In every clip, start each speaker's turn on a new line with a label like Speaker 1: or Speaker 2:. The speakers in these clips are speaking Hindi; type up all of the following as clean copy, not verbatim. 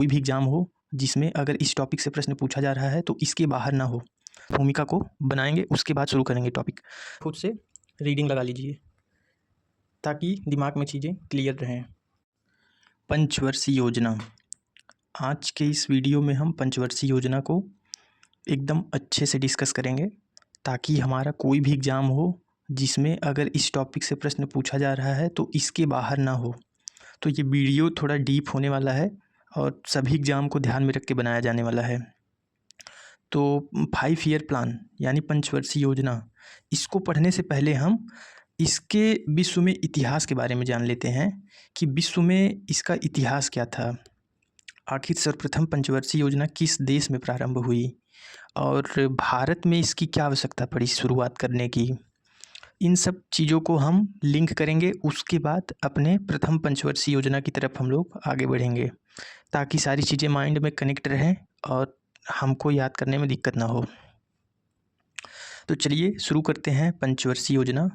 Speaker 1: कोई भी एग्ज़ाम हो जिसमें अगर इस टॉपिक से प्रश्न पूछा जा रहा है तो इसके बाहर ना हो। भूमिका को बनाएंगे, उसके बाद शुरू करेंगे टॉपिक। खुद से रीडिंग लगा लीजिए ताकि दिमाग में चीज़ें क्लियर रहें। पंचवर्षीय योजना। आज के इस वीडियो में हम पंचवर्षीय योजना को एकदम अच्छे से डिस्कस करेंगे ताकि हमारा कोई भी एग्ज़ाम हो जिसमें अगर इस टॉपिक से प्रश्न पूछा जा रहा है तो इसके बाहर ना हो। तो ये वीडियो थोड़ा डीप होने वाला है और सभी एग्ज़ाम को ध्यान में रख के बनाया जाने वाला है। तो 5 ईयर प्लान यानी पंचवर्षीय योजना, इसको पढ़ने से पहले हम इसके विश्व में इतिहास के बारे में जान लेते हैं कि विश्व में इसका इतिहास क्या था। आखिर सर्वप्रथम पंचवर्षीय योजना किस देश में प्रारंभ हुई और भारत में इसकी क्या आवश्यकता पड़ी शुरुआत करने की। इन सब चीज़ों को हम लिंक करेंगे, उसके बाद अपने प्रथम पंचवर्षीय योजना की तरफ हम लोग आगे बढ़ेंगे ताकि सारी चीज़ें माइंड में कनेक्ट रहें और हमको याद करने में दिक्कत ना हो। तो चलिए शुरू करते हैं पंचवर्षीय योजना।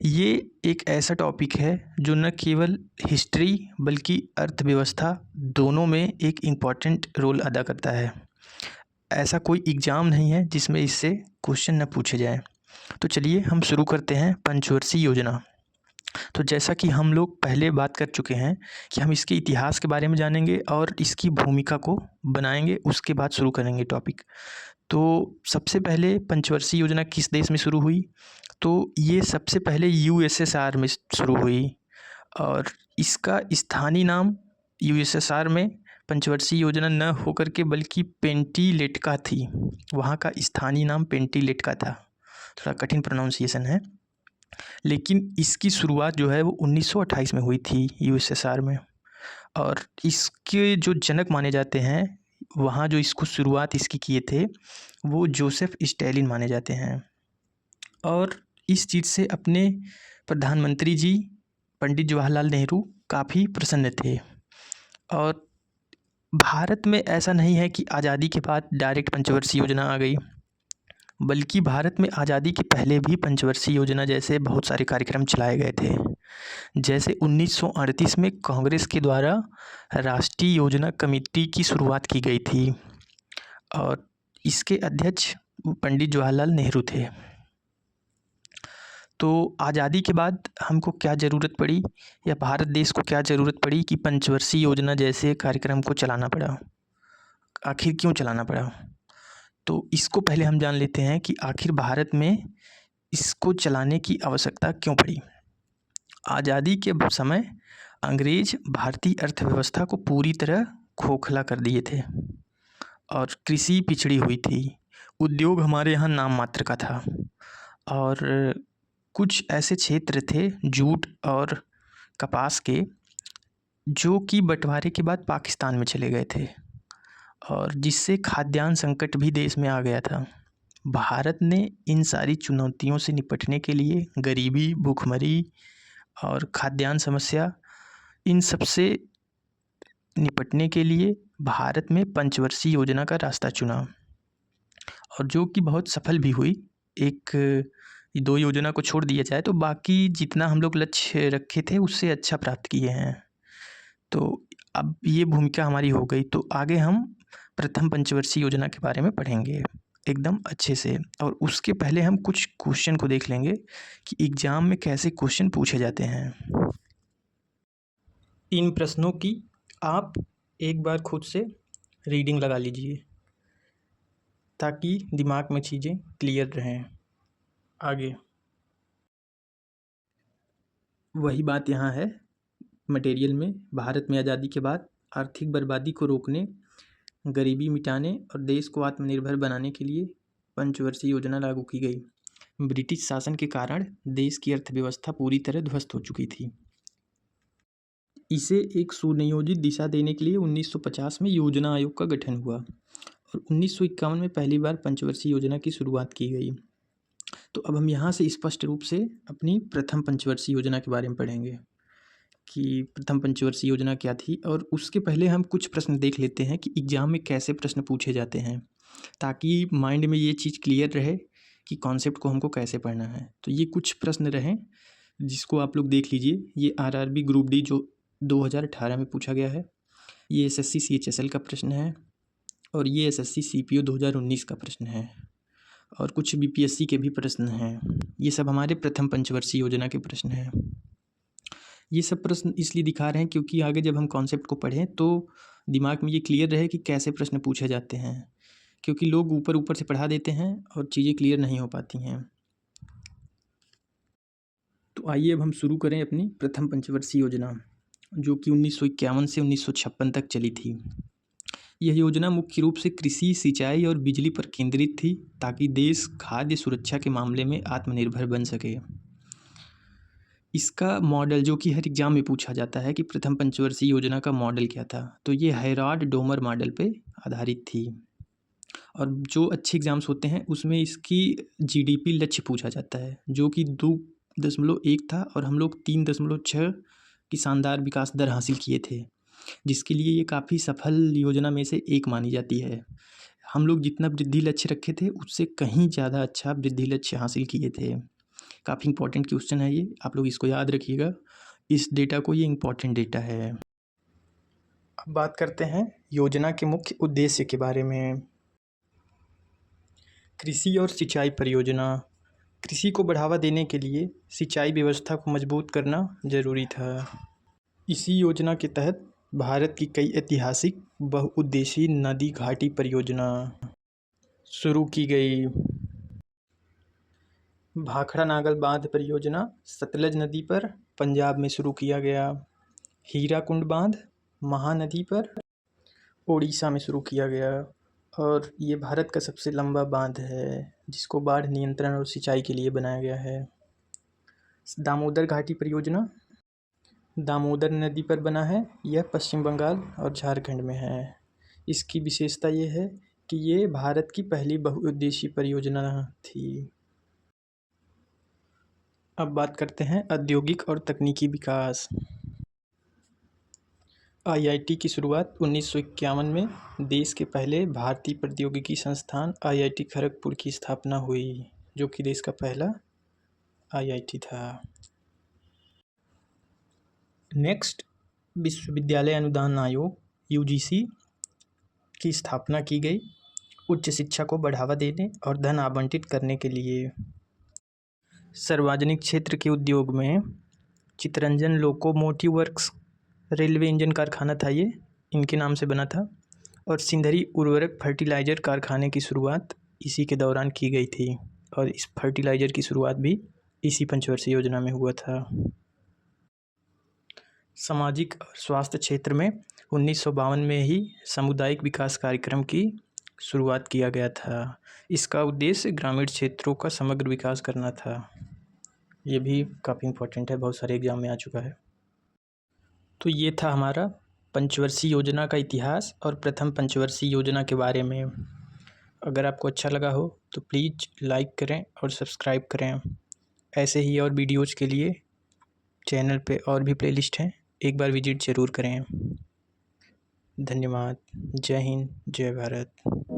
Speaker 1: ये एक ऐसा टॉपिक है जो न केवल हिस्ट्री बल्कि अर्थव्यवस्था दोनों में एक इम्पॉर्टेंट रोल अदा करता है। ऐसा कोई एग्ज़ाम नहीं है जिसमें इससे क्वेश्चन न पूछे जाएं। तो चलिए हम शुरू करते हैं पंचवर्षीय योजना। तो जैसा कि हम लोग पहले बात कर चुके हैं कि हम इसके इतिहास के बारे में जानेंगे और इसकी भूमिका को बनाएंगे, उसके बाद शुरू करेंगे टॉपिक। तो सबसे पहले पंचवर्षीय योजना किस देश में शुरू हुई? तो ये सबसे पहले यूएसएसआर में शुरू हुई और इसका स्थानीय नाम यूएसएसआर में पंचवर्षीय योजना न होकर के बल्कि पेंटिलेटका थी। वहाँ का स्थानीय नाम पेंटिलेटका था। थोड़ा कठिन प्रोनाउंसिएशन है, लेकिन इसकी शुरुआत जो है वो 1928 में हुई थी यूएसएसआर में। और इसके जो जनक माने जाते हैं, वहाँ जो इसको शुरुआत इसकी किए थे वो जोसेफ स्टैलिन माने जाते हैं। और इस चीज़ से अपने प्रधानमंत्री जी पंडित जवाहरलाल नेहरू काफ़ी प्रसन्न थे। और भारत में ऐसा नहीं है कि आज़ादी के बाद डायरेक्ट पंचवर्षीय योजना आ गई, बल्कि भारत में आज़ादी के पहले भी पंचवर्षीय योजना जैसे बहुत सारे कार्यक्रम चलाए गए थे। जैसे 1938 में कांग्रेस के द्वारा राष्ट्रीय योजना कमेटी की शुरुआत की गई थी और इसके अध्यक्ष पंडित जवाहरलाल नेहरू थे। तो आज़ादी के बाद हमको क्या ज़रूरत पड़ी या भारत देश को क्या ज़रूरत पड़ी कि पंचवर्षीय योजना जैसे कार्यक्रम को चलाना पड़ा। आखिर क्यों चलाना पड़ा? तो इसको पहले हम जान लेते हैं कि आखिर भारत में इसको चलाने की आवश्यकता क्यों पड़ी। आज़ादी के समय अंग्रेज भारतीय अर्थव्यवस्था को पूरी तरह खोखला कर दिए थे और कृषि पिछड़ी हुई थी। उद्योग हमारे यहाँ नाम मात्र का था और कुछ ऐसे क्षेत्र थे जूट और कपास के जो कि बंटवारे के बाद पाकिस्तान में चले गए थे और जिससे खाद्यान्न संकट भी देश में आ गया था। भारत ने इन सारी चुनौतियों से निपटने के लिए गरीबी, भूखमरी और खाद्यान्न समस्या, इन सब से निपटने के लिए भारत में पंचवर्षीय योजना का रास्ता चुना और जो कि बहुत सफल भी हुई। एक 2 योजना को छोड़ दिया जाए तो बाकी जितना हम लोग लक्ष्य रखे थे उससे अच्छा प्राप्त किए हैं। तो अब ये भूमिका हमारी हो गई, तो आगे हम प्रथम पंचवर्षीय योजना के बारे में पढ़ेंगे एकदम अच्छे से। और उसके पहले हम कुछ क्वेश्चन को देख लेंगे कि एग्ज़ाम में कैसे क्वेश्चन पूछे जाते हैं। इन प्रश्नों की आप एक बार खुद से रीडिंग लगा लीजिए ताकि दिमाग में चीज़ें क्लियर रहें। आगे वही बात यहाँ है मटेरियल में। भारत में आज़ादी के बाद आर्थिक बर्बादी को रोकने, गरीबी मिटाने और देश को आत्मनिर्भर बनाने के लिए पंचवर्षीय योजना लागू की गई। ब्रिटिश शासन के कारण देश की अर्थव्यवस्था पूरी तरह ध्वस्त हो चुकी थी। इसे एक सुनियोजित दिशा देने के लिए 1950 में योजना आयोग का गठन हुआ और 1951 में पहली बार पंचवर्षीय योजना की शुरुआत की गई। तो अब हम यहाँ से स्पष्ट रूप से अपनी प्रथम पंचवर्षीय योजना के बारे में पढ़ेंगे कि प्रथम पंचवर्षीय योजना क्या थी। और उसके पहले हम कुछ प्रश्न देख लेते हैं कि एग्ज़ाम में कैसे प्रश्न पूछे जाते हैं ताकि माइंड में ये चीज़ क्लियर रहे कि कॉन्सेप्ट को हमको कैसे पढ़ना है। तो ये कुछ प्रश्न रहें जिसको आप लोग देख लीजिए। ये आरआरबी ग्रुप डी जो 2018 में पूछा गया है। ये SSC CHSL का प्रश्न है और ये SSC CPO 2019 का प्रश्न है और कुछ BPSC के भी प्रश्न हैं। ये सब हमारे प्रथम पंचवर्षीय योजना के प्रश्न हैं। ये सब प्रश्न इसलिए दिखा रहे हैं क्योंकि आगे जब हम कॉन्सेप्ट को पढ़ें तो दिमाग में ये क्लियर रहे कि कैसे प्रश्न पूछे जाते हैं, क्योंकि लोग ऊपर ऊपर से पढ़ा देते हैं और चीज़ें क्लियर नहीं हो पाती हैं। तो आइए अब हम शुरू करें अपनी प्रथम पंचवर्षीय योजना, जो कि 1951 से 1956 तक चली थी। यह योजना मुख्य रूप से कृषि, सिंचाई और बिजली पर केंद्रित थी ताकि देश खाद्य सुरक्षा के मामले में आत्मनिर्भर बन सके। इसका मॉडल, जो कि हर एग्जाम में पूछा जाता है कि प्रथम पंचवर्षीय योजना का मॉडल क्या था, तो ये हेराल्ड डोमर मॉडल पे आधारित थी। और जो अच्छे एग्जाम्स होते हैं उसमें इसकी GDP लक्ष्य पूछा जाता है, जो कि 2.1 था और हम लोग 3.6 की शानदार विकास दर हासिल किए थे, जिसके लिए ये काफ़ी सफल योजना में से एक मानी जाती है। हम लोग जितना वृद्धि लक्ष्य रखे थे उससे कहीं ज़्यादा अच्छा वृद्धि लक्ष्य हासिल किए थे। काफ़ी इंपॉर्टेंट क्वेश्चन है ये, आप लोग इसको याद रखिएगा, इस डेटा को, ये इंपॉर्टेंट डेटा है। अब बात करते हैं योजना के मुख्य उद्देश्य के बारे में। कृषि और सिंचाई परियोजना। कृषि को बढ़ावा देने के लिए सिंचाई व्यवस्था को मजबूत करना जरूरी था। इसी योजना के तहत भारत की कई ऐतिहासिक बहुउद्देशीय नदी घाटी परियोजना शुरू की गई। भाखड़ा नागल बांध परियोजना सतलज नदी पर पंजाब में शुरू किया गया। हीराकुंड बांध महानदी पर ओडिशा में शुरू किया गया और ये भारत का सबसे लंबा बांध है जिसको बाढ़ नियंत्रण और सिंचाई के लिए बनाया गया है। दामोदर घाटी परियोजना दामोदर नदी पर बना है, यह पश्चिम बंगाल और झारखंड में है। इसकी विशेषता ये है कि ये भारत की पहली बहुउद्देशीय परियोजना थी। अब बात करते हैं औद्योगिक और तकनीकी विकास। IIT की शुरुआत 1951 में देश के पहले भारतीय प्रौद्योगिकी संस्थान IIT खड़गपुर की स्थापना हुई, जो कि देश का पहला IIT था। नेक्स्ट, विश्वविद्यालय अनुदान आयोग UGC की स्थापना की गई उच्च शिक्षा को बढ़ावा देने और धन आवंटित करने के लिए। सार्वजनिक क्षेत्र के उद्योग में Chittaranjan locomotive works railway engine कारखाना था, ये इनके नाम से बना था। और सिंधरी उर्वरक फर्टिलाइज़र कारखाने की शुरुआत इसी के दौरान की गई थी और इस फर्टिलाइज़र की शुरुआत भी इसी पंचवर्षीय योजना में हुआ था। सामाजिक और स्वास्थ्य क्षेत्र में 1952 में ही सामुदायिक विकास कार्यक्रम की शुरुआत किया गया था। इसका उद्देश्य ग्रामीण क्षेत्रों का समग्र विकास करना था। ये भी काफ़ी इम्पोर्टेंट है, बहुत सारे एग्जाम में आ चुका है। तो ये था हमारा पंचवर्षीय योजना का इतिहास और प्रथम पंचवर्षीय योजना के बारे में। अगर आपको अच्छा लगा हो तो प्लीज़ लाइक करें और सब्सक्राइब करें। ऐसे ही और वीडियोज़ के लिए चैनल पे और भी प्लेलिस्ट हैं, एक बार विजिट ज़रूर करें। धन्यवाद। जय हिंद, जय भारत।